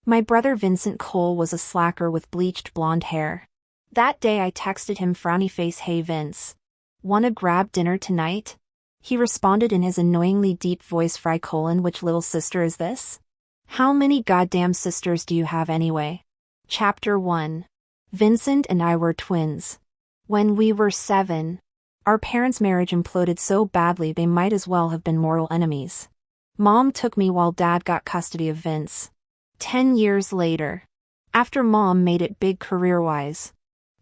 My brother Vincent Cole was a slacker with bleached blonde hair. That day I texted him frowny face, "Hey Vince. Wanna grab dinner tonight?" He responded in his annoyingly deep voice, "Which little sister is this? How many goddamn sisters do you have anyway?" Chapter 1. Vincent and I were twins. When we were 7, our parents' marriage imploded so badly they might as well have been mortal enemies. Mom took me while Dad got custody of Vince. 10 years later, after Mom made it big career-wise,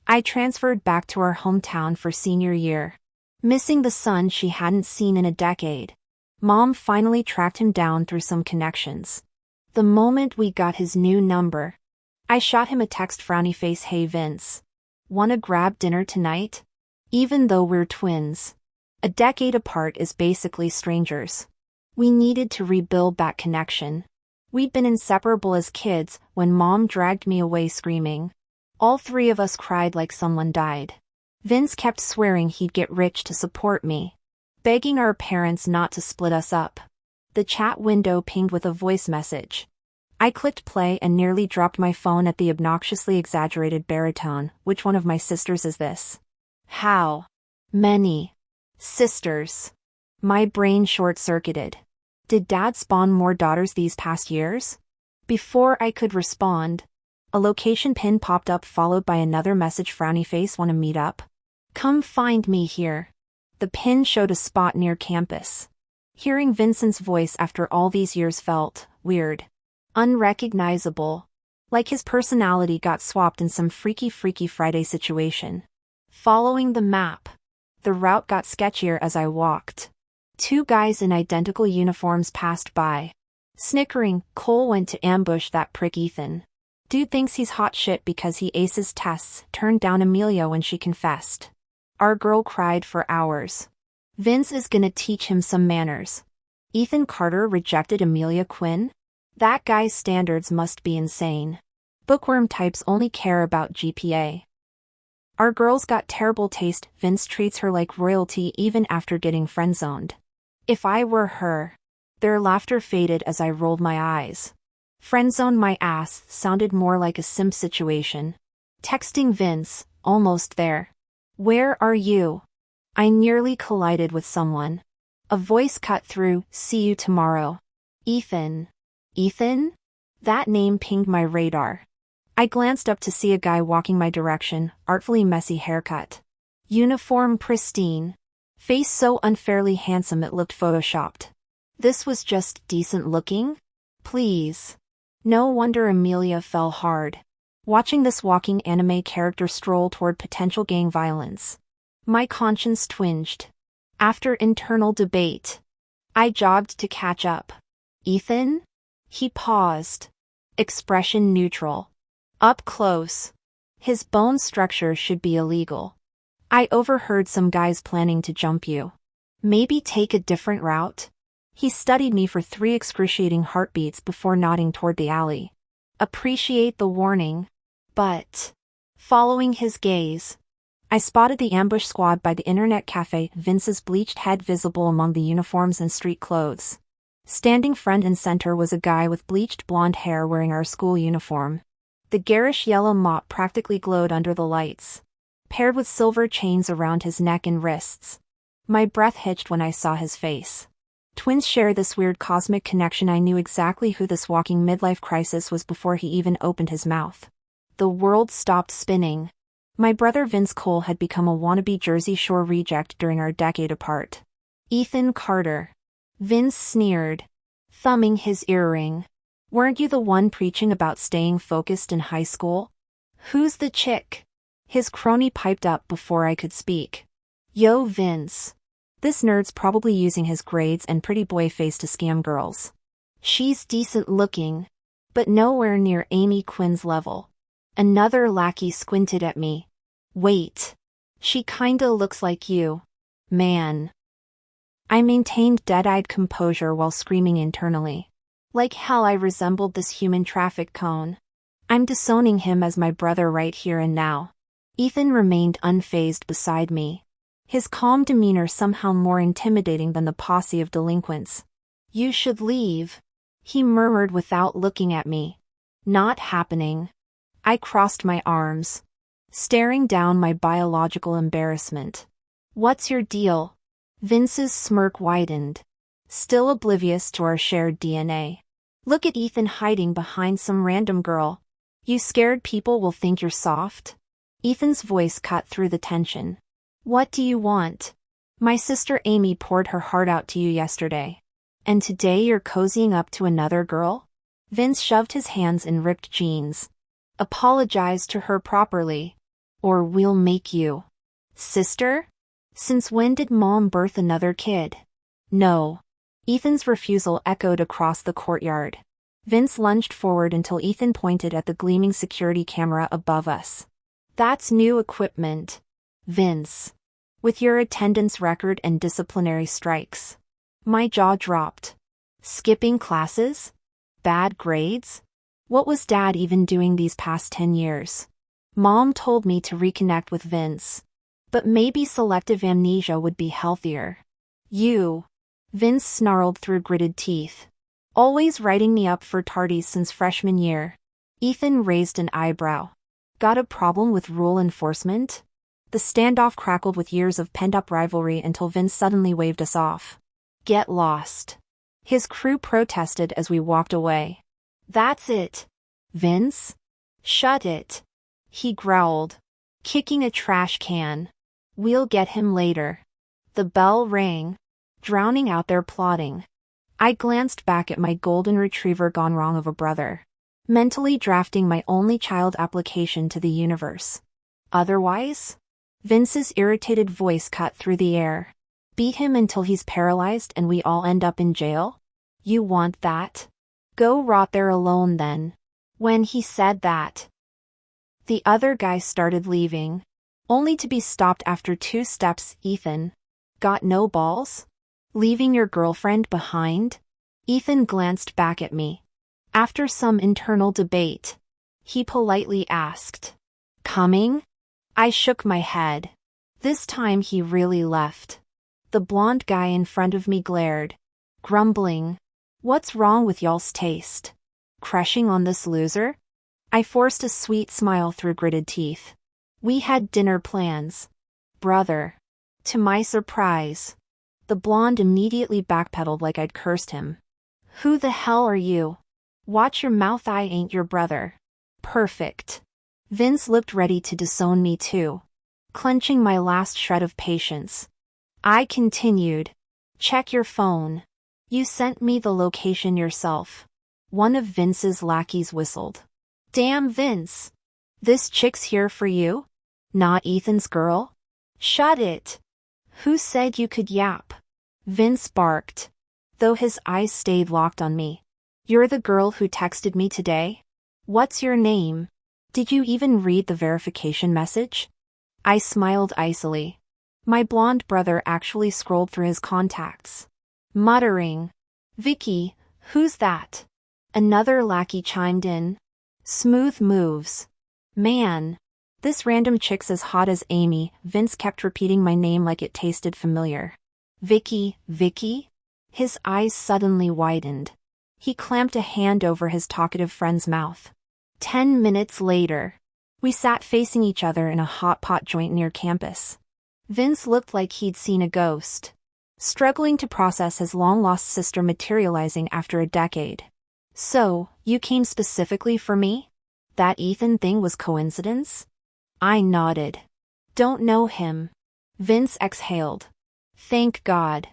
I transferred back to our hometown for senior year. Missing the son she hadn't seen in a decade, Mom finally tracked him down through some connections. The moment we got his new number, I shot him a text, frowny face, "Hey Vince. Wanna grab dinner tonight?" Even though we're twins, a decade apart is basically strangers. We needed to rebuild that connection. We'd been inseparable as kids when Mom dragged me away screaming. All 3 of us cried like someone died. Vince kept swearing he'd get rich to support me, begging our parents not to split us up. The chat window pinged with a voice message. I clicked play and nearly dropped my phone at the obnoxiously exaggerated baritone. "Which one of my sisters is this? How many sisters?" My brain short-circuited. Did Dad spawn more daughters these past years? Before I could respond, a location pin popped up followed by another message, frowny face, "Wanna meet up? Come find me here." The pin showed a spot near campus. Hearing Vincent's voice after all these years felt weird. Unrecognizable. Like his personality got swapped in some Freaky Friday situation. Following the map, the route got sketchier as I walked. 2 guys in identical uniforms passed by. Snickering, Cole went to ambush that prick Ethan. Dude thinks he's hot shit because he aces tests, turned down Amelia when she confessed. Our girl cried for hours. Vince is gonna teach him some manners. Ethan Carter rejected Amelia Quinn? That guy's standards must be insane. Bookworm types only care about GPA. Our girl's got terrible taste. Vince treats her like royalty even after getting friend-zoned. If I were her. Their laughter faded as I rolled my eyes. Friend-zone my ass sounded more like a simp situation. Texting Vince, almost there. "Where are you?" I nearly collided with someone. A voice cut through, "See you tomorrow." Ethan. Ethan? That name pinged my radar. I glanced up to see a guy walking my direction, artfully messy haircut. Uniform pristine. Face so unfairly handsome it looked photoshopped. This was just decent looking? Please. No wonder Amelia fell hard. Watching this walking anime character stroll toward potential gang violence. My conscience twinged. After internal debate, I jogged to catch up. "Ethan?" He paused. Expression neutral. Up close. His bone structure should be illegal. "I overheard some guys planning to jump you. Maybe take a different route?" He studied me for 3 excruciating heartbeats before nodding toward the alley. Appreciate the warning. But, following his gaze, I spotted the ambush squad by the internet cafe, Vince's bleached head visible among the uniforms and street clothes. Standing front and center was a guy with bleached blonde hair wearing our school uniform. The garish yellow mop practically glowed under the lights, paired with silver chains around his neck and wrists. My breath hitched when I saw his face. Twins share this weird cosmic connection. I knew exactly who this walking midlife crisis was before he even opened his mouth. The world stopped spinning. My brother Vince Cole had become a wannabe Jersey Shore reject during our decade apart. "Ethan Carter." Vince sneered, thumbing his earring. "Weren't you the one preaching about staying focused in high school?" "Who's the chick?" His crony piped up before I could speak. "Yo Vince. This nerd's probably using his grades and pretty boy face to scam girls. She's decent looking, but nowhere near Amy Quinn's level." Another lackey squinted at me. "Wait. She kinda looks like you, man." I maintained dead-eyed composure while screaming internally. Like hell I resembled this human traffic cone. I'm disowning him as my brother right here and now. Ethan remained unfazed beside me. His calm demeanor somehow more intimidating than the posse of delinquents. "You should leave," he murmured without looking at me. Not happening. I crossed my arms, staring down my biological embarrassment. What's your deal? Vince's smirk widened, still oblivious to our shared DNA. Look at Ethan hiding behind some random girl. You scared people will think you're soft? Ethan's voice cut through the tension. What do you want? My sister Amy poured her heart out to you yesterday. And today you're cozying up to another girl? Vince shoved his hands in ripped jeans. Apologize to her properly, or we'll make you. Sister? Since when did Mom birth another kid? No. Ethan's refusal echoed across the courtyard. Vince lunged forward until Ethan pointed at the gleaming security camera above us. That's new equipment, Vince. With your attendance record and disciplinary strikes. My jaw dropped. Skipping classes? Bad grades? What was Dad even doing these past 10 years? Mom told me to reconnect with Vince. But maybe selective amnesia would be healthier. You. Vince snarled through gritted teeth. Always writing me up for tardies since freshman year. Ethan raised an eyebrow. Got a problem with rule enforcement? The standoff crackled with years of pent-up rivalry until Vince suddenly waved us off. Get lost. His crew protested as we walked away. That's it. Vince? Shut it. He growled, kicking a trash can. We'll get him later. The bell rang, drowning out their plotting. I glanced back at my golden retriever gone wrong of a brother, mentally drafting my only child application to the universe. Otherwise? Vince's irritated voice cut through the air. Beat him until he's paralyzed and we all end up in jail? You want that? Go rot there alone then. When he said that, the other guy started leaving, only to be stopped after 2 steps. Ethan, got no balls? Leaving your girlfriend behind? Ethan glanced back at me. After some internal debate, he politely asked, coming? I shook my head. This time he really left. The blonde guy in front of me glared, grumbling. What's wrong with y'all's taste? Crushing on this loser? I forced a sweet smile through gritted teeth. We had dinner plans, brother. To my surprise, the blonde immediately backpedaled like I'd cursed him. Who the hell are you? Watch your mouth, I ain't your brother. Perfect. Vince looked ready to disown me too, clenching my last shred of patience. I continued. Check your phone. You sent me the location yourself. One of Vince's lackeys whistled. Damn, Vince. This chick's here for you? Not Ethan's girl? Shut it. Who said you could yap? Vince barked, though his eyes stayed locked on me. You're the girl who texted me today? What's your name? Did you even read the verification message? I smiled icily. My blonde brother actually scrolled through his contacts, muttering, Vicky, who's that? Another lackey chimed in. Smooth moves. Man, this random chick's as hot as Amy. Vince kept repeating my name like it tasted familiar. Vicky, Vicky? His eyes suddenly widened. He clamped a hand over his talkative friend's mouth. 10 minutes later, we sat facing each other in a hot pot joint near campus. Vince looked like he'd seen a ghost, struggling to process his long-lost sister materializing after a decade. So, you came specifically for me? That Ethan thing was coincidence? I nodded. Don't know him. Vince exhaled. Thank God.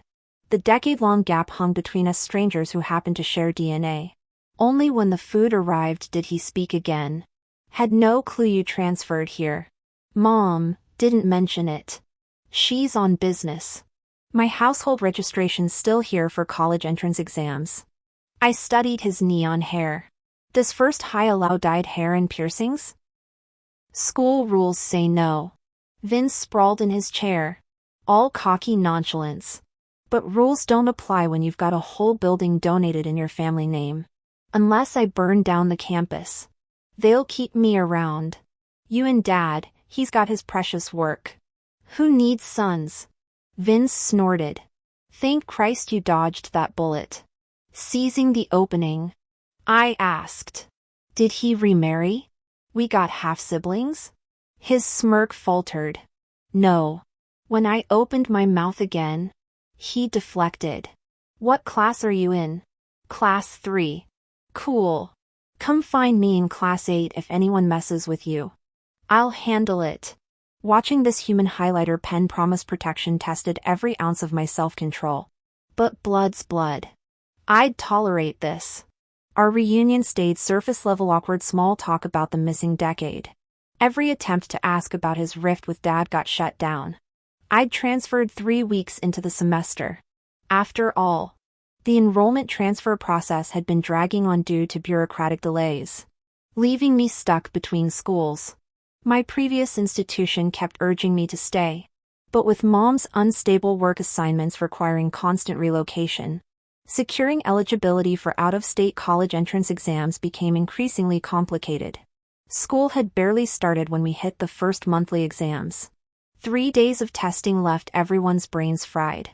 The decade-long gap hung between us strangers who happened to share DNA. Only when the food arrived did he speak again. Had no clue you transferred here. Mom didn't mention it. She's on business. My household registration's still here for college entrance exams. I studied his neon hair. Does first high allow dyed hair and piercings? School rules say no. Vince sprawled in his chair, all cocky nonchalance. But rules don't apply when you've got a whole building donated in your family name. Unless I burn down the campus. They'll keep me around. You and Dad, he's got his precious work. Who needs sons? Vince snorted. Thank Christ you dodged that bullet. Seizing the opening, I asked, Did he remarry? We got half-siblings? His smirk faltered. No. When I opened my mouth again, he deflected. What class are you in? Class 3. Cool. Come find me in Class 8 if anyone messes with you. I'll handle it. Watching this human highlighter pen promise protection tested every ounce of my self-control. But blood's blood. I'd tolerate this. Our reunion stayed surface-level awkward small talk about the missing decade. Every attempt to ask about his rift with Dad got shut down. I'd transferred 3 weeks into the semester. After all, the enrollment transfer process had been dragging on due to bureaucratic delays, leaving me stuck between schools. My previous institution kept urging me to stay, but with Mom's unstable work assignments requiring constant relocation, securing eligibility for out-of-state college entrance exams became increasingly complicated. School had barely started when we hit the first monthly exams. 3 days of testing left everyone's brains fried.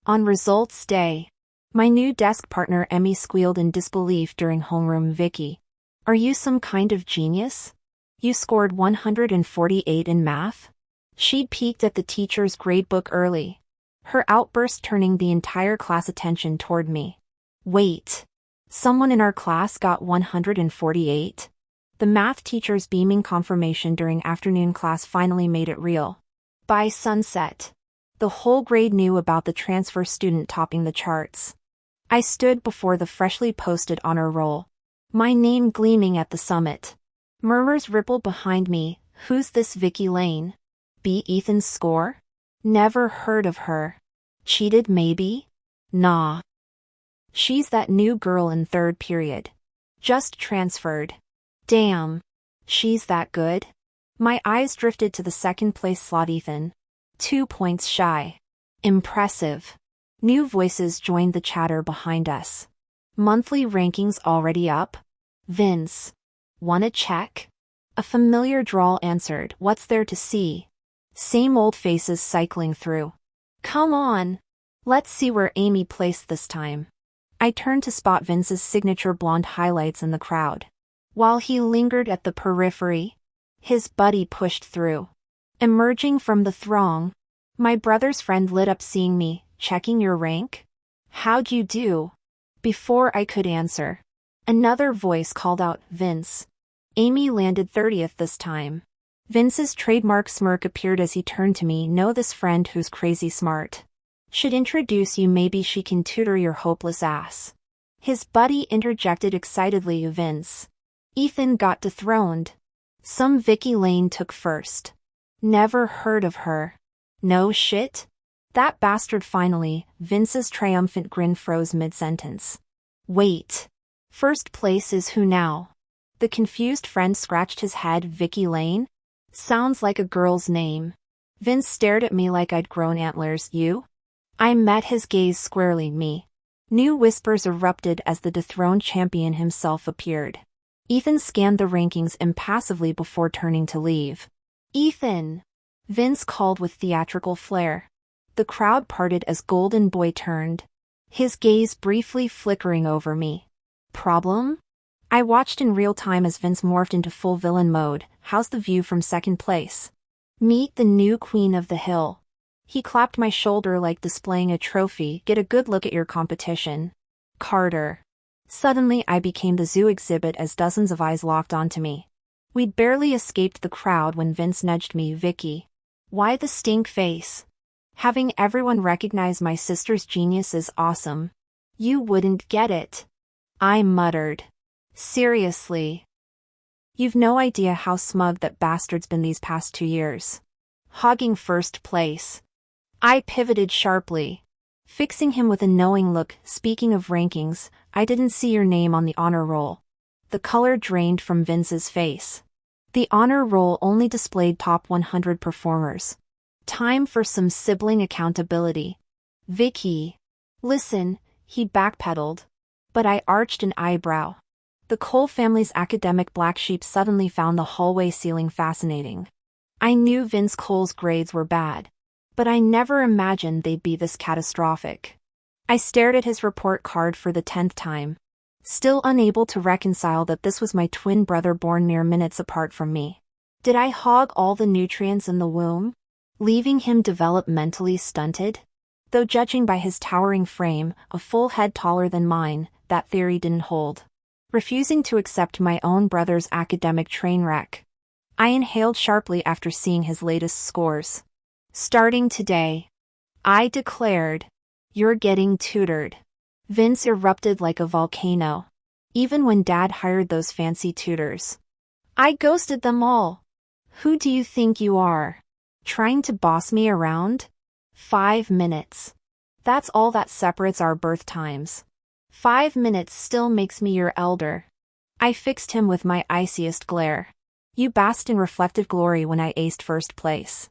On results day, my new desk partner Emmy squealed in disbelief during homeroom. Vicky, are you some kind of genius? You scored 148 in math? She'd peeked at the teacher's gradebook early, her outburst turning the entire class attention toward me. Wait. Someone in our class got 148? The math teacher's beaming confirmation during afternoon class finally made it real. By sunset, the whole grade knew about the transfer student topping the charts. I stood before the freshly posted honor roll, my name gleaming at the summit. Murmurs rippled behind me. Who's this Vicky Lane? Beat Ethan's score? Never heard of her. Cheated maybe? Nah. She's that new girl in 3rd period. Just transferred. Damn. She's that good? My eyes drifted to the 2nd place slot. Ethan. 2 points shy. Impressive. New voices joined the chatter behind us. Monthly rankings already up? Vince. Wanna check? A familiar drawl answered. What's there to see? Same old faces cycling through. Come on. Let's see where Amy placed this time. I turned to spot Vince's signature blonde highlights in the crowd. While he lingered at the periphery, his buddy pushed through. Emerging from the throng, my brother's friend lit up seeing me. Checking your rank? How'd you do? Before I could answer, another voice called out, Vince. Amy landed 30th this time. Vince's trademark smirk appeared as he turned to me. Know this friend who's crazy smart. Should introduce you, maybe she can tutor your hopeless ass. His buddy interjected excitedly. Vince. Ethan got dethroned. Some Vicky Lane took first. Never heard of her. No shit? That bastard finally. Vince's triumphant grin froze mid-sentence. Wait. First place is who now? The confused friend scratched his head. Vicky Lane? Sounds like a girl's name. Vince stared at me like I'd grown antlers. You? I met his gaze squarely. Me. New whispers erupted as the dethroned champion himself appeared. Ethan scanned the rankings impassively before turning to leave. Ethan! Vince called with theatrical flair. The crowd parted as Golden Boy turned, his gaze briefly flickering over me. Problem? I watched in real time as Vince morphed into full villain mode. How's the view from 2nd place? Meet the new queen of the hill. He clapped my shoulder like displaying a trophy. Get a good look at your competition. Carter. Suddenly I became the zoo exhibit as dozens of eyes locked onto me. We'd barely escaped the crowd when Vince nudged me. Vicky. Why the stink face? Having everyone recognize my sister's genius is awesome. You wouldn't get it. I muttered. Seriously. You've no idea how smug that bastard's been these past 2 years. Hogging 1st place. I pivoted sharply, fixing him with a knowing look. Speaking of rankings, I didn't see your name on the honor roll. The color drained from Vince's face. The honor roll only displayed top 100 performers. Time for some sibling accountability. Vicky. Listen, he backpedaled. But I arched an eyebrow. The Cole family's academic black sheep suddenly found the hallway ceiling fascinating. I knew Vince Cole's grades were bad, but I never imagined they'd be this catastrophic. I stared at his report card for the 10th time. still unable to reconcile that this was my twin brother born mere minutes apart from me. Did I hog all the nutrients in the womb, leaving him developmentally stunted? Though judging by his towering frame, a full head taller than mine, that theory didn't hold. Refusing to accept my own brother's academic train wreck, I inhaled sharply after seeing his latest scores. Starting today, I declared, you're getting tutored. Vince erupted like a volcano. Even when Dad hired those fancy tutors, I ghosted them all. Who do you think you are? Trying to boss me around? 5 minutes. That's all that separates our birth times. 5 minutes still makes me your elder. I fixed him with my iciest glare. You basked in reflective glory when I aced first place.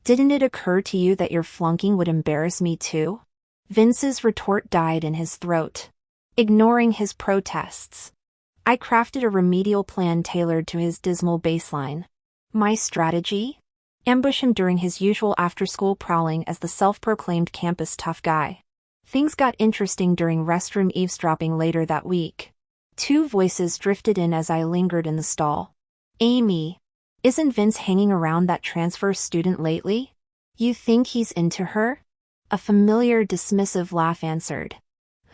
Didn't it occur to you that your flunking would embarrass me too? Vince's retort died in his throat. Ignoring his protests, I crafted a remedial plan tailored to his dismal baseline. My strategy? Ambush him during his usual after-school prowling as the self-proclaimed campus tough guy. Things got interesting during restroom eavesdropping later that week. 2 voices drifted in as I lingered in the stall. Amy, isn't Vince hanging around that transfer student lately? You think he's into her? A familiar dismissive laugh answered.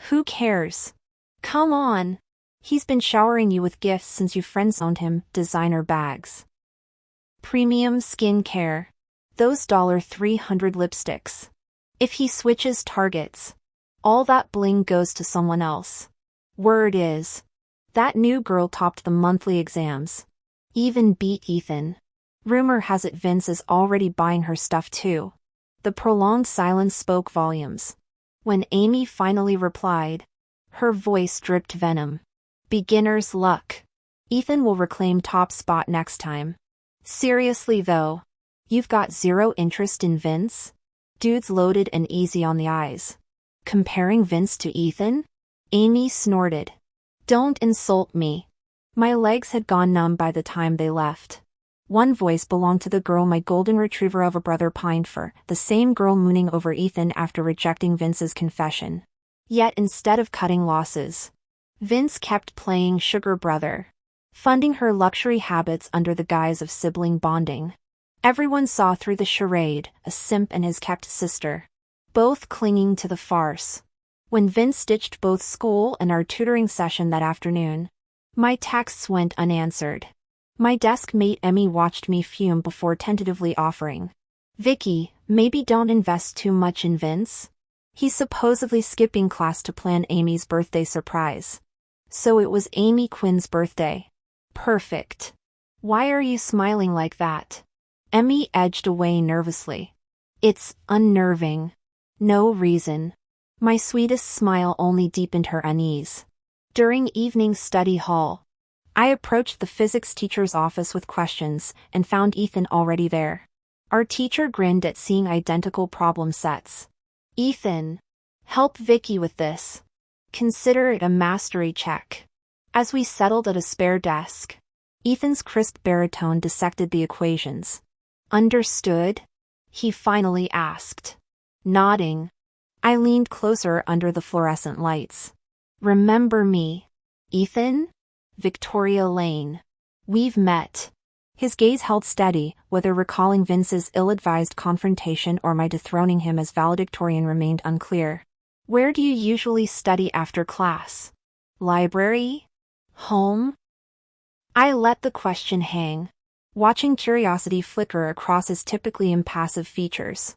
Who cares? Come on. He's been showering you with gifts since you friend-zoned him, designer bags, premium skin care, those $300 lipsticks. If he switches targets, all that bling goes to someone else. Word is, that new girl topped the monthly exams. Even beat Ethan. Rumor has it Vince is already buying her stuff too. The prolonged silence spoke volumes. When Amy finally replied, her voice dripped venom. Beginner's luck. Ethan will reclaim top spot next time. Seriously though, you've got zero interest in Vince? Dude's loaded and easy on the eyes. Comparing Vince to Ethan? Amy snorted. Don't insult me. My legs had gone numb by the time they left. One voice belonged to the girl my golden retriever of a brother pined for, the same girl mooning over Ethan after rejecting Vince's confession. Yet instead of cutting losses, Vince kept playing sugar brother, funding her luxury habits under the guise of sibling bonding. Everyone saw through the charade, a simp and his kept sister, both clinging to the farce. When Vince ditched both school and our tutoring session that afternoon, my texts went unanswered. My desk mate Emmy watched me fume before tentatively offering, Vicky, maybe don't invest too much in Vince. He's supposedly skipping class to plan Amy's birthday surprise. So it was Amy Quinn's birthday. Perfect. Why are you smiling like that? Emmy edged away nervously. It's unnerving. No reason. My sweetest smile only deepened her unease. During evening study hall, I approached the physics teacher's office with questions and found Ethan already there. Our teacher grinned at seeing identical problem sets. Ethan, help Vicky with this. Consider it a mastery check. As we settled at a spare desk, Ethan's crisp baritone dissected the equations. Understood? He finally asked. Nodding, I leaned closer under the fluorescent lights. Remember me, Ethan? Victoria Lane. We've met. His gaze held steady, whether recalling Vince's ill-advised confrontation or my dethroning him as valedictorian remained unclear. Where do you usually study after class? Library? Home? I let the question hang, watching curiosity flicker across his typically impassive features.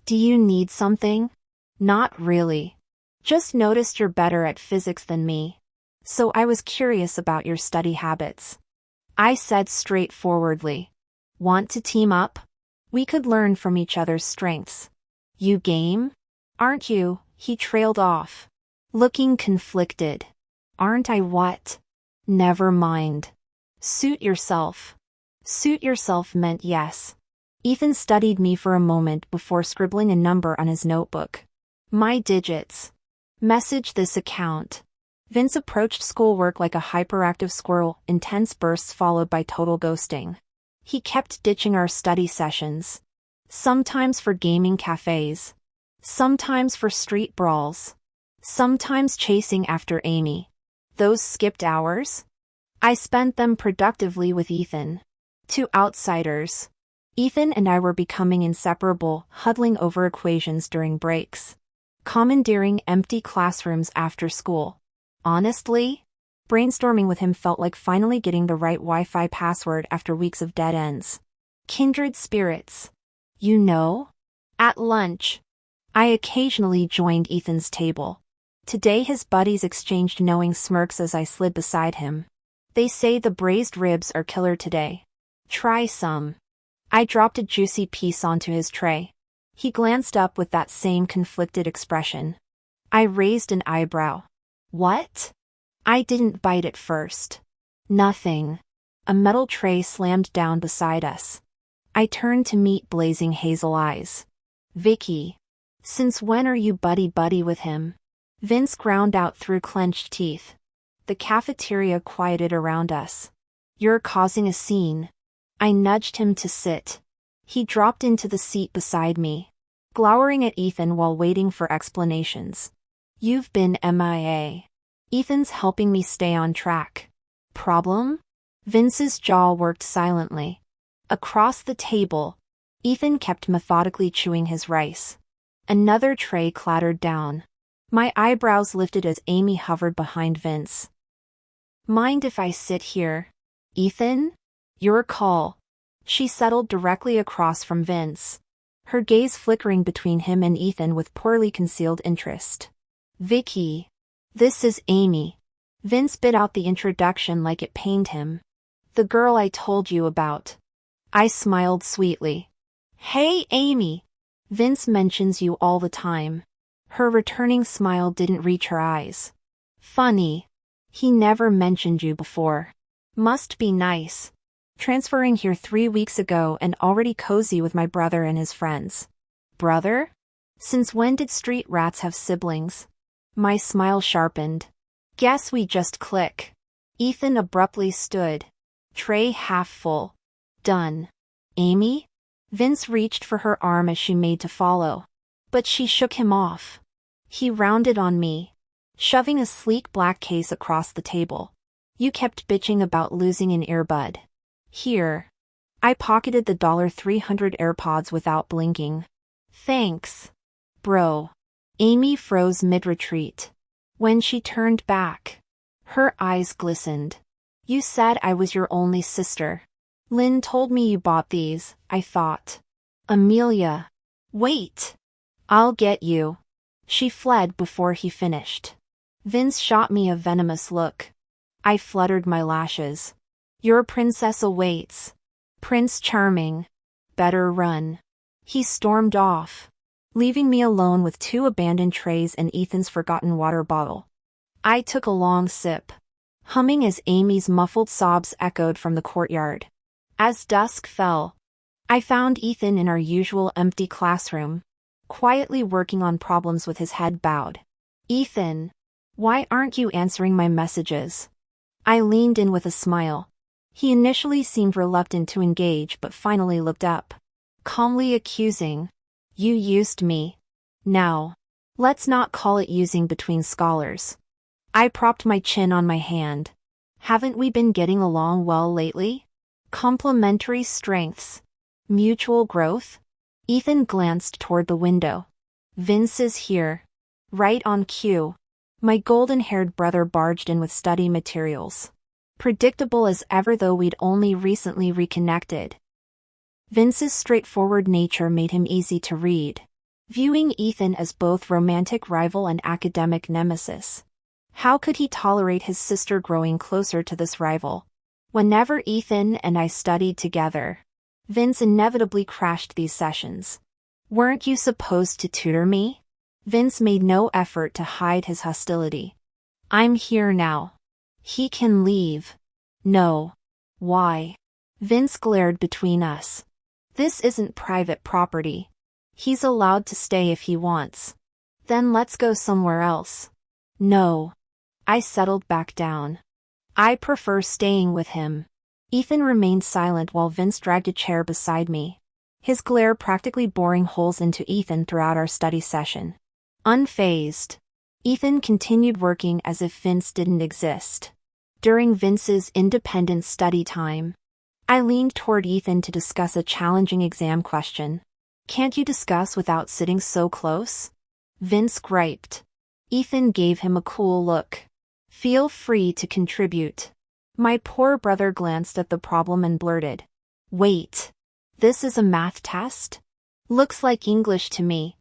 Do you need something? Not really. Just noticed you're better at physics than me. So I was curious about your study habits. I said straightforwardly. Want to team up? We could learn from each other's strengths. You game? Aren't you? He trailed off, looking conflicted. Aren't I what? Never mind. Suit yourself. Suit yourself meant yes. Ethan studied me for a moment before scribbling a number on his notebook. My digits. Message this account. Vince approached schoolwork like a hyperactive squirrel, intense bursts followed by total ghosting. He kept ditching our study sessions. Sometimes for gaming cafes. Sometimes for street brawls. Sometimes chasing after Amy. Those skipped hours? I spent them productively with Ethan. To outsiders, Ethan and I were becoming inseparable, huddling over equations during breaks, commandeering empty classrooms after school. Honestly, brainstorming with him felt like finally getting the right Wi-Fi password after weeks of dead ends. Kindred spirits. You know? At lunch, I occasionally joined Ethan's table. Today his buddies exchanged knowing smirks as I slid beside him. They say the braised ribs are killer today. Try some. I dropped a juicy piece onto his tray. He glanced up with that same conflicted expression. I raised an eyebrow. What? I didn't bite at first. Nothing. A metal tray slammed down beside us. I turned to meet blazing hazel eyes. Vicky. Since when are you buddy-buddy with him? Vince ground out through clenched teeth. The cafeteria quieted around us. You're causing a scene. I nudged him to sit. He dropped into the seat beside me, glowering at Ethan while waiting for explanations. You've been MIA. Ethan's helping me stay on track. Problem? Vince's jaw worked silently. Across the table, Ethan kept methodically chewing his rice. Another tray clattered down. My eyebrows lifted as Amy hovered behind Vince. Mind if I sit here? Ethan? Your call. She settled directly across from Vince, her gaze flickering between him and Ethan with poorly concealed interest. Vicky. This is Amy. Vince bit out the introduction like it pained him. The girl I told you about. I smiled sweetly. Hey, Amy. Vince mentions you all the time. Her returning smile didn't reach her eyes. Funny. He never mentioned you before. Must be nice. Transferring here 3 weeks ago and already cozy with my brother and his friends. Brother? Since when did street rats have siblings? My smile sharpened. Guess we just click. Ethan abruptly stood. Tray half full. Done. Amy? Vince reached for her arm as she made to follow. But she shook him off. He rounded on me, shoving a sleek black case across the table. You kept bitching about losing an earbud. Here. I pocketed the $300 AirPods without blinking. Thanks. Bro. Amy froze mid-retreat. When she turned back, her eyes glistened. You said I was your only sister. Lynn told me you bought these, I thought. Amelia. Wait. I'll get you. She fled before he finished. Vince shot me a venomous look. I fluttered my lashes. Your princess awaits. Prince Charming. Better run. He stormed off, leaving me alone with 2 abandoned trays and Ethan's forgotten water bottle. I took a long sip, humming as Amy's muffled sobs echoed from the courtyard. As dusk fell, I found Ethan in our usual empty classroom, quietly working on problems with his head bowed. Ethan, why aren't you answering my messages? I leaned in with a smile. He initially seemed reluctant to engage but finally looked up, calmly accusing. You used me. Now, let's not call it using between scholars. I propped my chin on my hand. Haven't we been getting along well lately? Complementary strengths. Mutual growth? Ethan glanced toward the window. Vince is here. Right on cue. My golden-haired brother barged in with study materials. Predictable as ever, though we'd only recently reconnected. Vince's straightforward nature made him easy to read, viewing Ethan as both romantic rival and academic nemesis. How could he tolerate his sister growing closer to this rival? Whenever Ethan and I studied together, Vince inevitably crashed these sessions. Weren't you supposed to tutor me? Vince made no effort to hide his hostility. I'm here now. He can leave. No. Why? Vince glared between us. This isn't private property. He's allowed to stay if he wants. Then let's go somewhere else. No. I settled back down. I prefer staying with him. Ethan remained silent while Vince dragged a chair beside me, his glare practically boring holes into Ethan throughout our study session. Unfazed. Ethan continued working as if Vince didn't exist. During Vince's independent study time, I leaned toward Ethan to discuss a challenging exam question. "Can't you discuss without sitting so close?" Vince griped. Ethan gave him a cool look. "Feel free to contribute." My poor brother glanced at the problem and blurted, "Wait, this is a math test? Looks like English to me."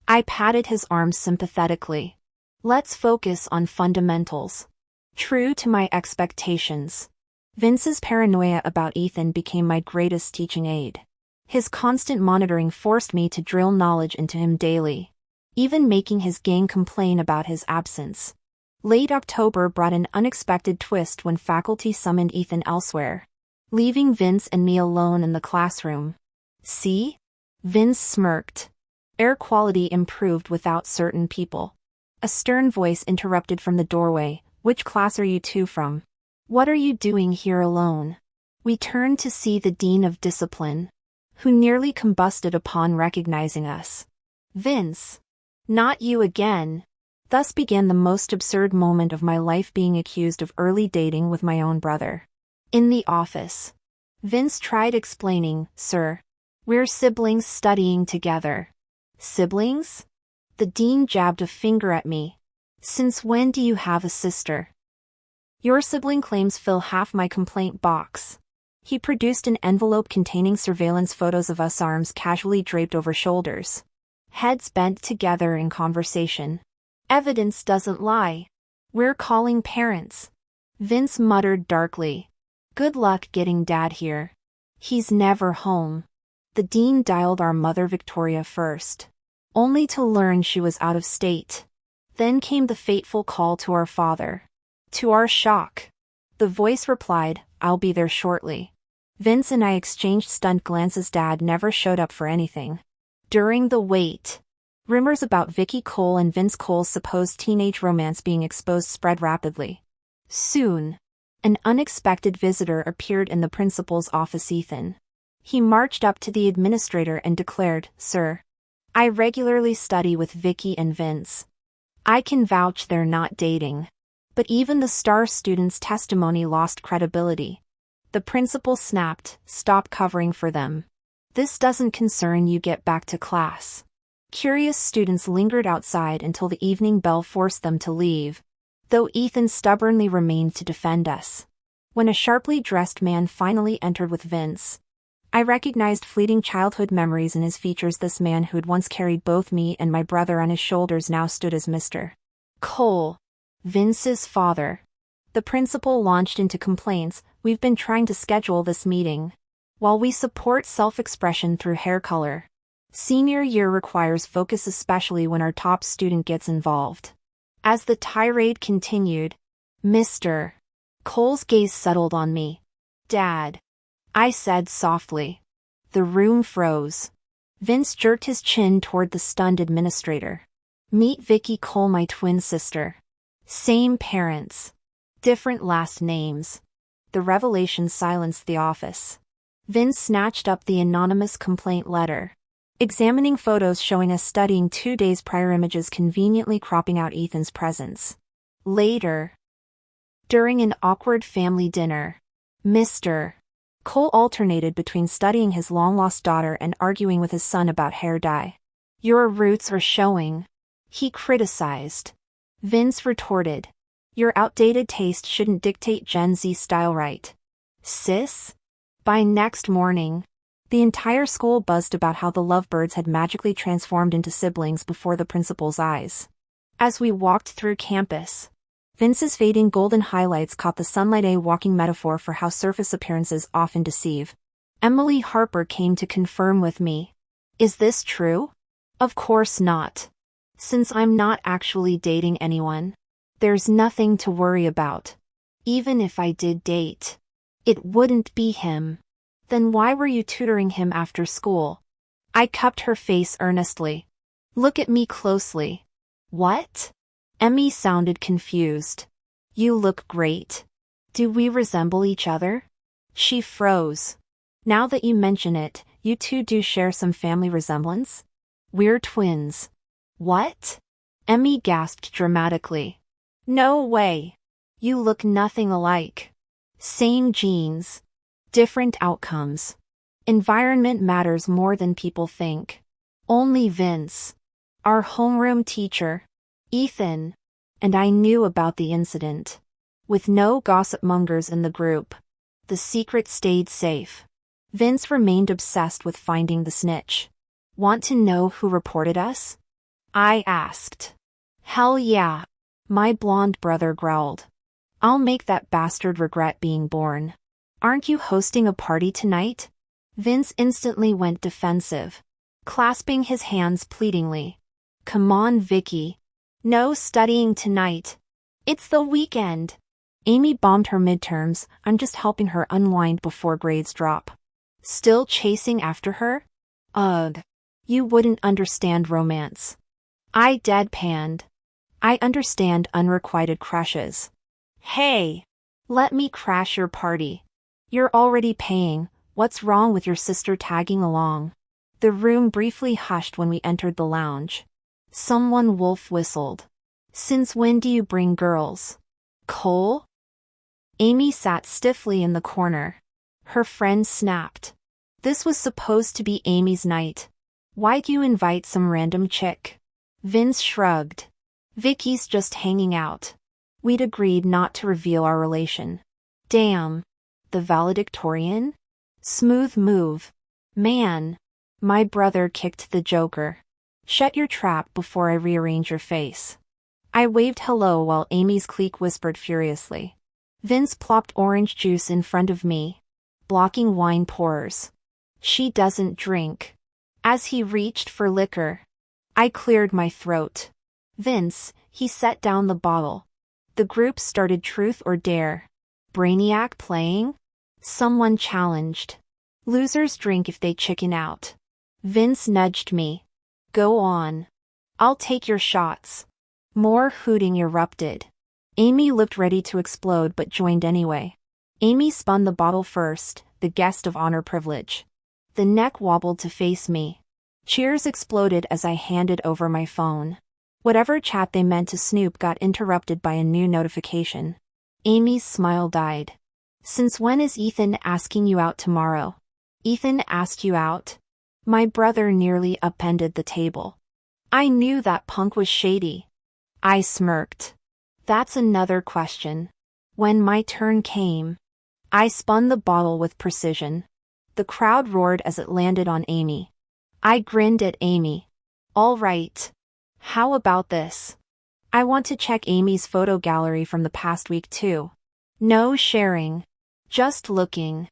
I patted his arm sympathetically. "Let's focus on fundamentals." True to my expectations, Vince's paranoia about Ethan became my greatest teaching aid. His constant monitoring forced me to drill knowledge into him daily, even making his gang complain about his absence. Late October brought an unexpected twist when faculty summoned Ethan elsewhere, leaving Vince and me alone in the classroom. "See?" Vince smirked. "Air quality improved without certain people." A stern voice interrupted from the doorway. "Which class are you two from? What are you doing here alone?" We turned to see the Dean of Discipline, who nearly combusted upon recognizing us. "Vince, not you again." Thus began the most absurd moment of my life, being accused of early dating with my own brother. In the office, Vince tried explaining, "Sir, we're siblings studying together." "Siblings?" The dean jabbed a finger at me. "Since when do you have a sister?" "Your sibling claims fill half my complaint box." He produced an envelope containing surveillance photos of us, arms casually draped over shoulders, heads bent together in conversation. "Evidence doesn't lie. We're calling parents." Vince muttered darkly. "Good luck getting Dad here. He's never home." The dean dialed our mother Victoria first, only to learn she was out of state. Then came the fateful call to our father. To our shock, the voice replied, "I'll be there shortly." Vince and I exchanged stunned glances. Dad never showed up for anything. During the wait, rumors about Vicky Cole and Vince Cole's supposed teenage romance being exposed spread rapidly. Soon, an unexpected visitor appeared in the principal's office. Ethan. He marched up to the administrator and declared, "Sir, I regularly study with Vicky and Vince. I can vouch they're not dating." But even the star student's testimony lost credibility. The principal snapped, "Stop covering for them. This doesn't concern you, get back to class." Curious students lingered outside until the evening bell forced them to leave, though Ethan stubbornly remained to defend us. When a sharply dressed man finally entered with Vince, I recognized fleeting childhood memories in his features. This man who had once carried both me and my brother on his shoulders now stood as Mr. Cole, Vince's father. The principal launched into complaints. "We've been trying to schedule this meeting. While we support self-expression through hair color, senior year requires focus, especially when our top student gets involved." As the tirade continued, Mr. Cole's gaze settled on me. "Dad," I said softly. The room froze. Vince jerked his chin toward the stunned administrator. "Meet Vicky Cole, my twin sister. Same parents. Different last names." The revelation silenced the office. Vince snatched up the anonymous complaint letter, examining photos showing us studying 2 days prior, images conveniently cropping out Ethan's presence. Later, during an awkward family dinner, Mr. Cole alternated between studying his long-lost daughter and arguing with his son about hair dye. "Your roots are showing," he criticized. Vince retorted, "Your outdated taste shouldn't dictate Gen Z style, right, sis?" By next morning, the entire school buzzed about how the lovebirds had magically transformed into siblings before the principal's eyes. As we walked through campus, Vince's fading golden highlights caught the sunlight, a walking metaphor for how surface appearances often deceive. Emily Harper came to confirm with me. "Is this true?" "Of course not. Since I'm not actually dating anyone, there's nothing to worry about. Even if I did date, it wouldn't be him." "Then why were you tutoring him after school?" I cupped her face earnestly. "Look at me closely." "What?" Emmy sounded confused. "You look great. Do we resemble each other?" She froze. "Now that you mention it, you two do share some family resemblance. We're twins." "What?" Emmy gasped dramatically. No way. You look nothing alike. Same genes. Different outcomes. Environment matters more than people think. Only Vince, our homeroom teacher, Ethan, and I knew about the incident. With no gossip mongers in the group, the secret stayed safe. Vince remained obsessed with finding the snitch. Want to know who reported us? I asked. Hell yeah. My blonde brother growled. I'll make that bastard regret being born. Aren't you hosting a party tonight? Vince instantly went defensive, clasping his hands pleadingly. Come on, Vicky. No studying tonight. It's the weekend. Amy bombed her midterms. I'm just helping her unwind before grades drop. Still chasing after her? Ugh. You wouldn't understand romance. I deadpanned. I understand unrequited crushes. Hey. Let me crash your party. You're already paying. What's wrong with your sister tagging along? The room briefly hushed when we entered the lounge. Someone wolf whistled. Since when do you bring girls? Cole? Amy sat stiffly in the corner. Her friend snapped. This was supposed to be Amy's night. Why'd you invite some random chick? Vince shrugged. Vicky's just hanging out. We'd agreed not to reveal our relation. Damn. The valedictorian? Smooth move. Man. My brother kicked the joker. Shut your trap before I rearrange your face. I waved hello while Amy's clique whispered furiously. Vince plopped orange juice in front of me, blocking wine pours. She doesn't drink. As he reached for liquor, I cleared my throat. Vince, he set down the bottle. The group started Truth or Dare. Brainiac playing? Someone challenged. Losers drink if they chicken out. Vince nudged me. Go on. I'll take your shots. More hooting erupted. Amy looked ready to explode but joined anyway. Amy spun the bottle first, the guest of honor privilege. The neck wobbled to face me. Cheers exploded as I handed over my phone. Whatever chat they meant to snoop got interrupted by a new notification. Amy's smile died. Since when is Ethan asking you out tomorrow? Ethan asked you out? My brother nearly upended the table. I knew that punk was shady. I smirked. That's another question. When my turn came, I spun the bottle with precision. The crowd roared as it landed on Amy. I grinned at Amy. All right. How about this? I want to check Amy's photo gallery from the past week too. No sharing. Just looking.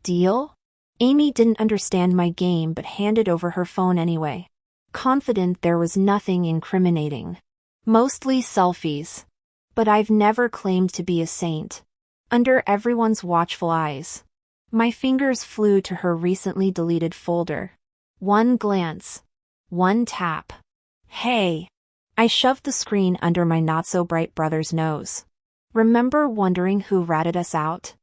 Deal? Amy didn't understand my game but handed over her phone anyway. Confident there was nothing incriminating. Mostly selfies. But I've never claimed to be a saint. Under everyone's watchful eyes, my fingers flew to her recently deleted folder. One glance. One tap. Hey. I shoved the screen under my not-so-bright brother's nose. Remember wondering who ratted us out?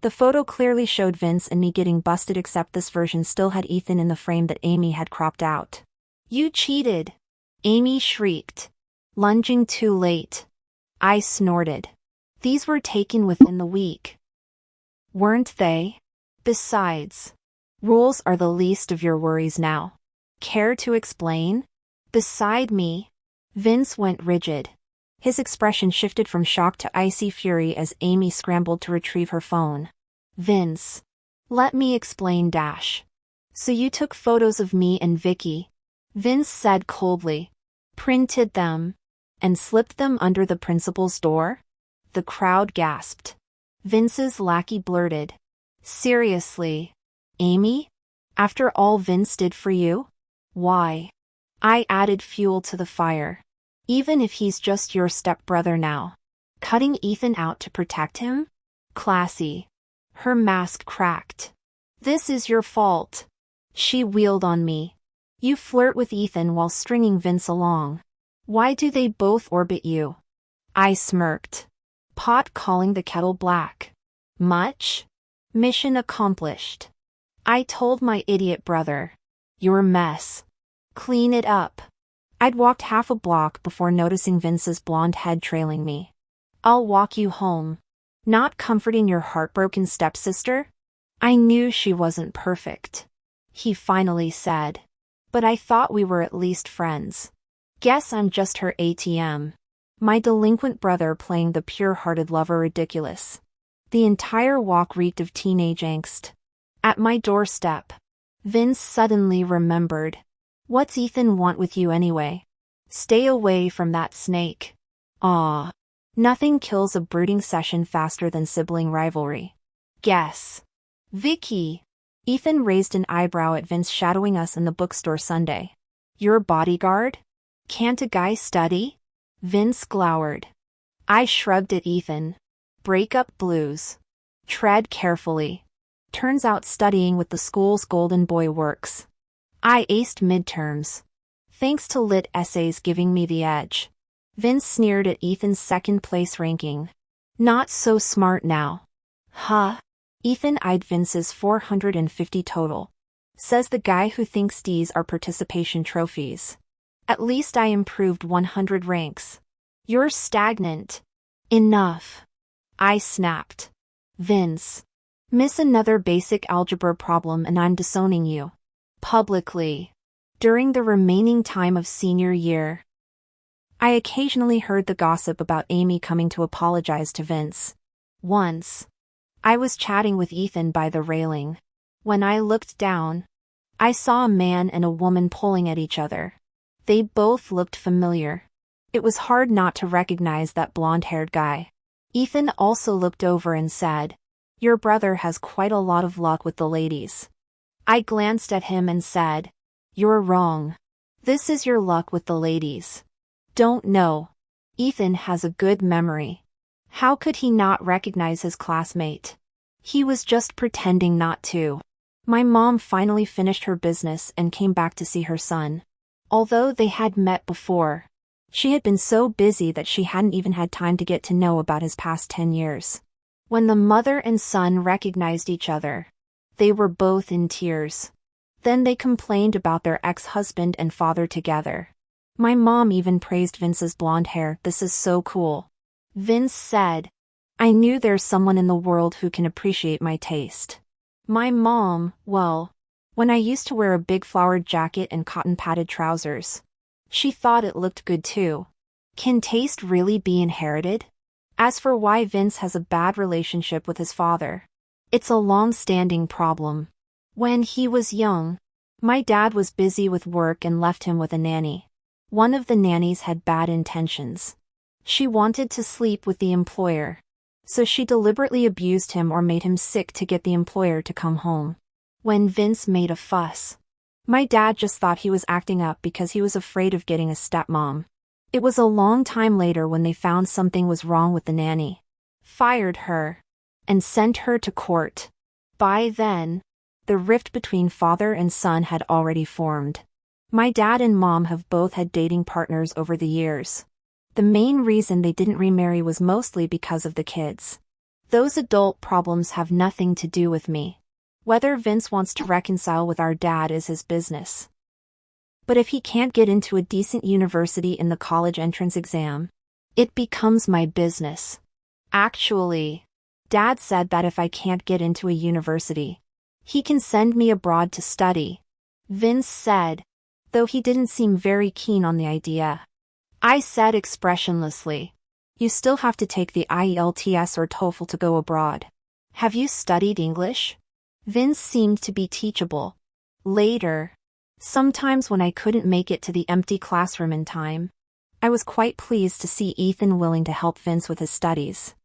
The photo clearly showed Vince and me getting busted, except this version still had Ethan in the frame that Amy had cropped out. You cheated. Amy shrieked. Lunging too late. I snorted. These were taken within the week. Weren't they? Besides, rules are the least of your worries now. Care to explain? Beside me, Vince went rigid. His expression shifted from shock to icy fury as Amy scrambled to retrieve her phone. Vince. Let me explain. So you took photos of me and Vicky, Vince said coldly. Printed them. And slipped them under the principal's door? The crowd gasped. Vince's lackey blurted. Seriously, Amy? After all Vince did for you? Why? I added fuel to the fire. Even if he's just your stepbrother now. Cutting Ethan out to protect him? Classy. Her mask cracked. This is your fault. She wheeled on me. You flirt with Ethan while stringing Vince along. Why do they both orbit you? I smirked. Pot calling the kettle black. Much? Mission accomplished. I told my idiot brother. Your mess. Clean it up. I'd walked half a block before noticing Vince's blonde head trailing me. "I'll walk you home." Not comforting your heartbroken stepsister? I knew she wasn't perfect, he finally said. But I thought we were at least friends. Guess I'm just her ATM. My delinquent brother playing the pure-hearted lover ridiculous. The entire walk reeked of teenage angst. At my doorstep, Vince suddenly remembered. "What's Ethan want with you anyway? Stay away from that snake." Aw. Nothing kills a brooding session faster than sibling rivalry. Guess. Vicky. Ethan raised an eyebrow at Vince shadowing us in the bookstore Sunday. "You're a bodyguard? Can't a guy study?" Vince glowered. I shrugged at Ethan. "Breakup blues. Tread carefully. Turns out studying with the school's golden boy works. I aced midterms. Thanks to lit essays giving me the edge." Vince sneered at Ethan's second-place ranking. "Not so smart now." Huh? Ethan eyed Vince's 450 total. Says the guy who thinks D's are participation trophies. "At least I improved 100 ranks. You're stagnant." "Enough." I snapped. "Vince. Miss another basic algebra problem and I'm disowning you. Publicly. During the remaining time of senior year." I occasionally heard the gossip about Amy coming to apologize to Vince. Once, I was chatting with Ethan by the railing. When I looked down, I saw a man and a woman pulling at each other. They both looked familiar. It was hard not to recognize that blonde-haired guy. Ethan also looked over and said, "Your brother has quite a lot of luck with the ladies." I glanced at him and said, "You're wrong. This is your luck with the ladies." Don't know. Ethan has a good memory. How could he not recognize his classmate? He was just pretending not to. My mom finally finished her business and came back to see her son. Although they had met before, she had been so busy that she hadn't even had time to get to know about his past 10 years. When the mother and son recognized each other, they were both in tears. Then they complained about their ex-husband and father together. My mom even praised Vince's blonde hair. "This is so cool." Vince said, "I knew there's someone in the world who can appreciate my taste." My mom, well, when I used to wear a big flowered jacket and cotton-padded trousers, she thought it looked good too. Can taste really be inherited? As for why Vince has a bad relationship with his father, it's a long-standing problem. When he was young, my dad was busy with work and left him with a nanny. One of the nannies had bad intentions. She wanted to sleep with the employer, so she deliberately abused him or made him sick to get the employer to come home. When Vince made a fuss, my dad just thought he was acting up because he was afraid of getting a stepmom. It was a long time later when they found something was wrong with the nanny, fired her, and sent her to court. By then, the rift between father and son had already formed. My dad and mom have both had dating partners over the years. The main reason they didn't remarry was mostly because of the kids. Those adult problems have nothing to do with me. Whether Vince wants to reconcile with our dad is his business. But if he can't get into a decent university in the college entrance exam, it becomes my business. Actually, Dad said that if I can't get into a university, he can send me abroad to study. Vince said, though he didn't seem very keen on the idea. I said expressionlessly, "You still have to take the IELTS or TOEFL to go abroad. Have you studied English?" Vince seemed to be teachable. Later, sometimes when I couldn't make it to the empty classroom in time, I was quite pleased to see Ethan willing to help Vince with his studies.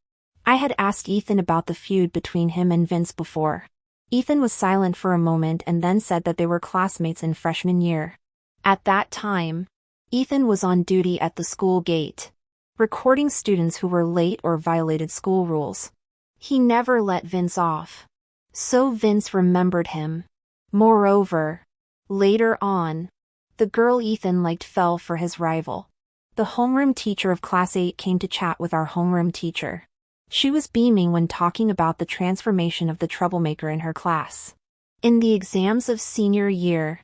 I had asked Ethan about the feud between him and Vince before. Ethan was silent for a moment and then said that they were classmates in freshman year. At that time, Ethan was on duty at the school gate, recording students who were late or violated school rules. He never let Vince off, so Vince remembered him. Moreover, later on, the girl Ethan liked fell for his rival. The homeroom teacher of Class 8 came to chat with our homeroom teacher. She was beaming when talking about the transformation of the troublemaker in her class. In the exams of senior year,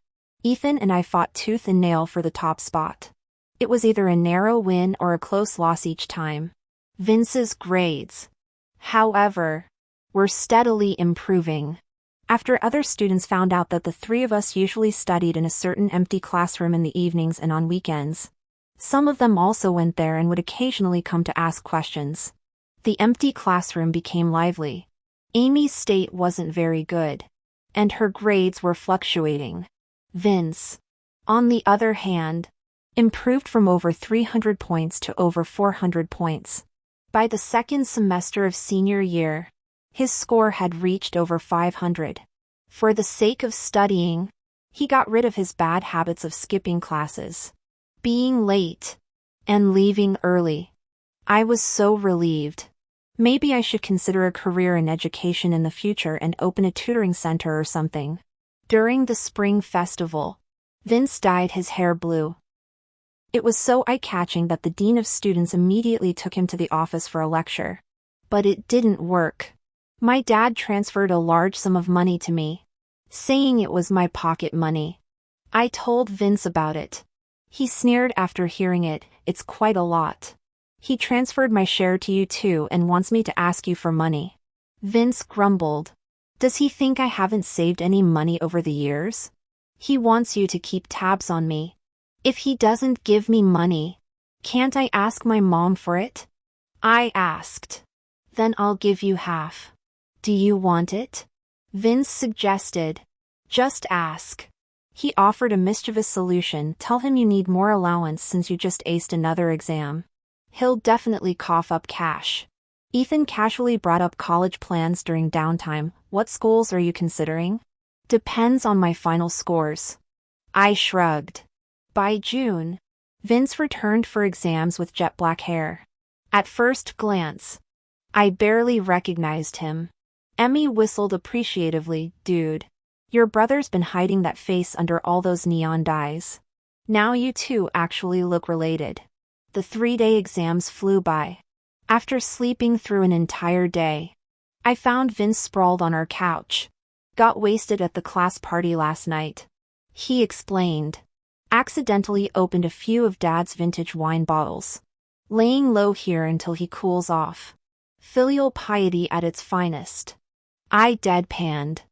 Ethan and I fought tooth and nail for the top spot. It was either a narrow win or a close loss each time. Vince's grades, however, were steadily improving. After other students found out that the three of us usually studied in a certain empty classroom in the evenings and on weekends, some of them also went there and would occasionally come to ask questions. The empty classroom became lively. Amy's state wasn't very good, and her grades were fluctuating. Vince, on the other hand, improved from over 300 points to over 400 points. By the second semester of senior year, his score had reached over 500. For the sake of studying, he got rid of his bad habits of skipping classes, being late, and leaving early. I was so relieved. Maybe I should consider a career in education in the future and open a tutoring center or something. During the spring festival, Vince dyed his hair blue. It was so eye-catching that the dean of students immediately took him to the office for a lecture. But it didn't work. My dad transferred a large sum of money to me, saying it was my pocket money. I told Vince about it. He sneered after hearing it. It's quite a lot. He transferred my share to you too and wants me to ask you for money. Vince grumbled. Does he think I haven't saved any money over the years? He wants you to keep tabs on me. If he doesn't give me money, can't I ask my mom for it? I asked. Then I'll give you half. Do you want it? Vince suggested. Just ask. He offered a mischievous solution. Tell him you need more allowance since you just aced another exam. He'll definitely cough up cash. Ethan casually brought up college plans during downtime. What schools are you considering? Depends on my final scores. I shrugged. By June, Vince returned for exams with jet black hair. At first glance, I barely recognized him. Emmy whistled appreciatively. Dude, your brother's been hiding that face under all those neon dyes. Now you two actually look related. The 3-day exams flew by. After sleeping through an entire day, I found Vince sprawled on our couch. Got wasted at the class party last night. He explained. Accidentally opened a few of Dad's vintage wine bottles. Laying low here until he cools off. Filial piety at its finest. I deadpanned.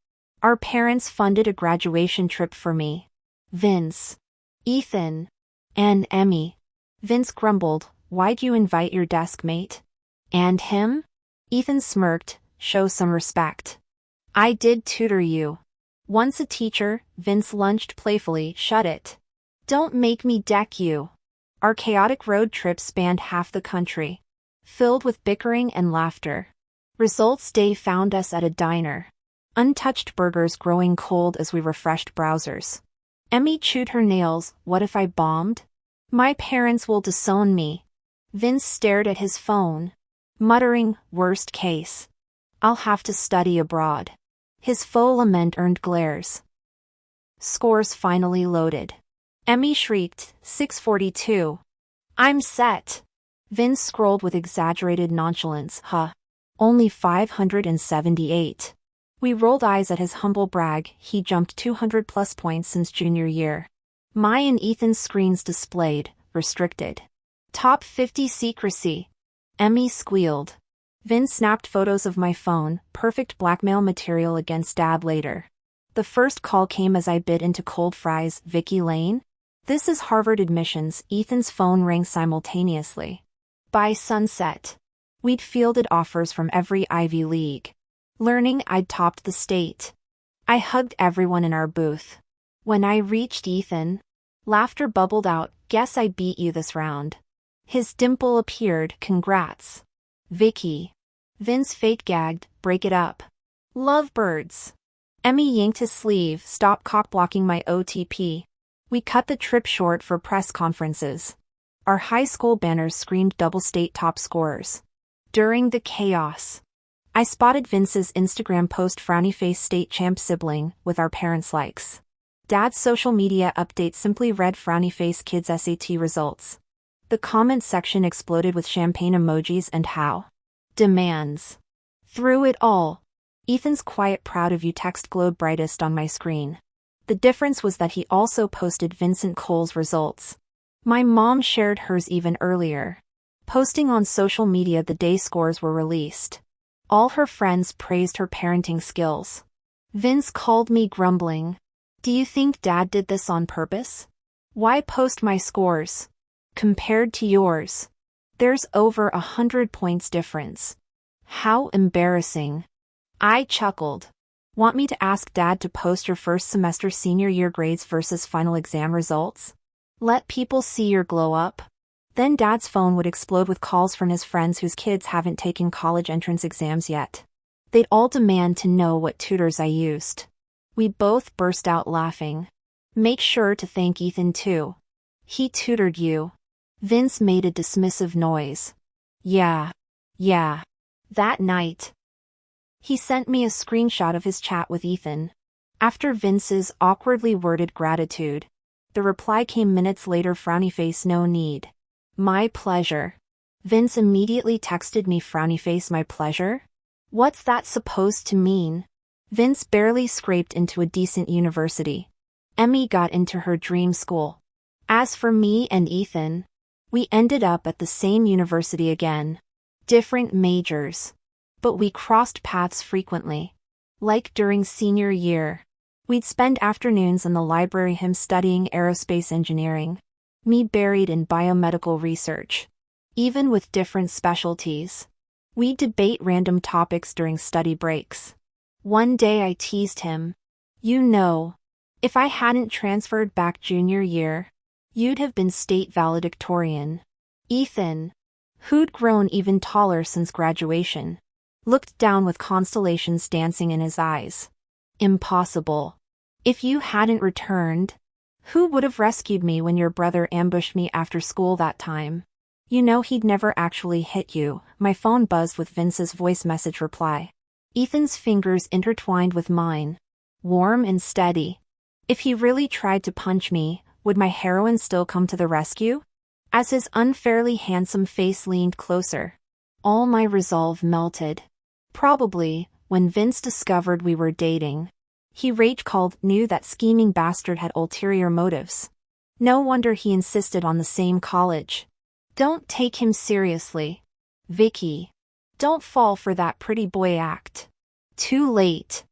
Our parents funded a graduation trip for me, Vince, Ethan, and Emmy. Vince grumbled. Why'd you invite your desk mate? And him? Ethan smirked. Show some respect. I did tutor you. Once a teacher, Vince lunged playfully. Shut it. Don't make me deck you. Our chaotic road trip spanned half the country, filled with bickering and laughter. Results day found us at a diner. Untouched burgers growing cold as we refreshed browsers. Emmy chewed her nails. What if I bombed? My parents will disown me. Vince stared at his phone, muttering, worst case. I'll have to study abroad. His faux lament earned glares. Scores finally loaded. Emmy shrieked, 642. I'm set. Vince scrolled with exaggerated nonchalance. Only 578. We rolled eyes at his humble brag. He jumped 200 plus points since junior year. My and Ethan's screens displayed, restricted. Top 50 secrecy. Emmy squealed. Vince snapped photos of my phone, perfect blackmail material against Dad later. The first call came as I bit into cold fries. Vicky Lane? This is Harvard admissions. Ethan's phone rang simultaneously. By sunset, we'd fielded offers from every Ivy League. Learning I'd topped the state. I hugged everyone in our booth. When I reached Ethan, laughter bubbled out. Guess I beat you this round. His dimple appeared. Congrats. Vicky. Vince fake gagged. Break it up. Lovebirds. Emmy yanked his sleeve. Stop cock-blocking my OTP. We cut the trip short for press conferences. Our high school banners screamed double state top scorers. During the chaos, I spotted Vince's Instagram post frowny face state champ sibling with our parents' likes. Dad's social media update simply read frowny face kids SAT results. The comment section exploded with champagne emojis and how demands. Through it all, Ethan's quiet proud of you text glowed brightest on my screen. The difference was that he also posted Vincent Cole's results. My mom shared hers even earlier, posting on social media the day scores were released. All her friends praised her parenting skills. Vince called me grumbling. Do you think Dad did this on purpose? Why post my scores? Compared to yours, there's over 100 points difference. How embarrassing. I chuckled. Want me to ask Dad to post your first semester senior year grades versus final exam results? Let people see your glow up. Then Dad's phone would explode with calls from his friends whose kids haven't taken college entrance exams yet. They'd all demand to know what tutors I used. We both burst out laughing. Make sure to thank Ethan too. He tutored you. Vince made a dismissive noise. Yeah. That night. He sent me a screenshot of his chat with Ethan. After Vince's awkwardly worded gratitude, the reply came minutes later, frowny face, no need. My pleasure. Vince immediately texted me, frowny face, my pleasure? What's that supposed to mean? Vince barely scraped into a decent university. Emmy got into her dream school. As for me and Ethan, we ended up at the same university again. Different majors. But we crossed paths frequently. Like during senior year. We'd spend afternoons in the library, him studying aerospace engineering, me buried in biomedical research. Even with different specialties. We'd debate random topics during study breaks. One day I teased him. You know, if I hadn't transferred back junior year, you'd have been state valedictorian. Ethan, who'd grown even taller since graduation, looked down with constellations dancing in his eyes. Impossible. If you hadn't returned, who would have rescued me when your brother ambushed me after school that time? You know he'd never actually hit you. My phone buzzed with Vince's voice message reply. Ethan's fingers intertwined with mine. Warm and steady. If he really tried to punch me, would my heroine still come to the rescue? As his unfairly handsome face leaned closer, all my resolve melted. Probably, when Vince discovered we were dating, he rage-called, knew that scheming bastard had ulterior motives. No wonder he insisted on the same college. Don't take him seriously. Vicky. Don't fall for that pretty boy act. Too late.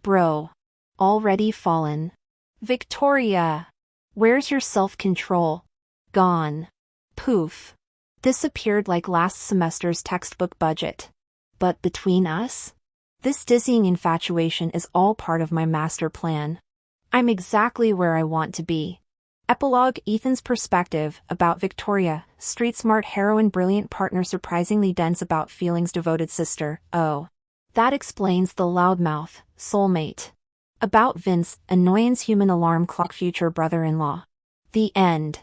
Bro. Already fallen. Victoria. Where's your self-control? Gone. Poof. Disappeared like last semester's textbook budget. But between us? This dizzying infatuation is all part of my master plan. I'm exactly where I want to be. Epilogue. Ethan's perspective about Victoria, street-smart heroine, brilliant partner, surprisingly dense about feelings, devoted sister. Oh. That explains the loudmouth, soulmate. About Vince, annoyance, human alarm clock, future brother-in-law. The end.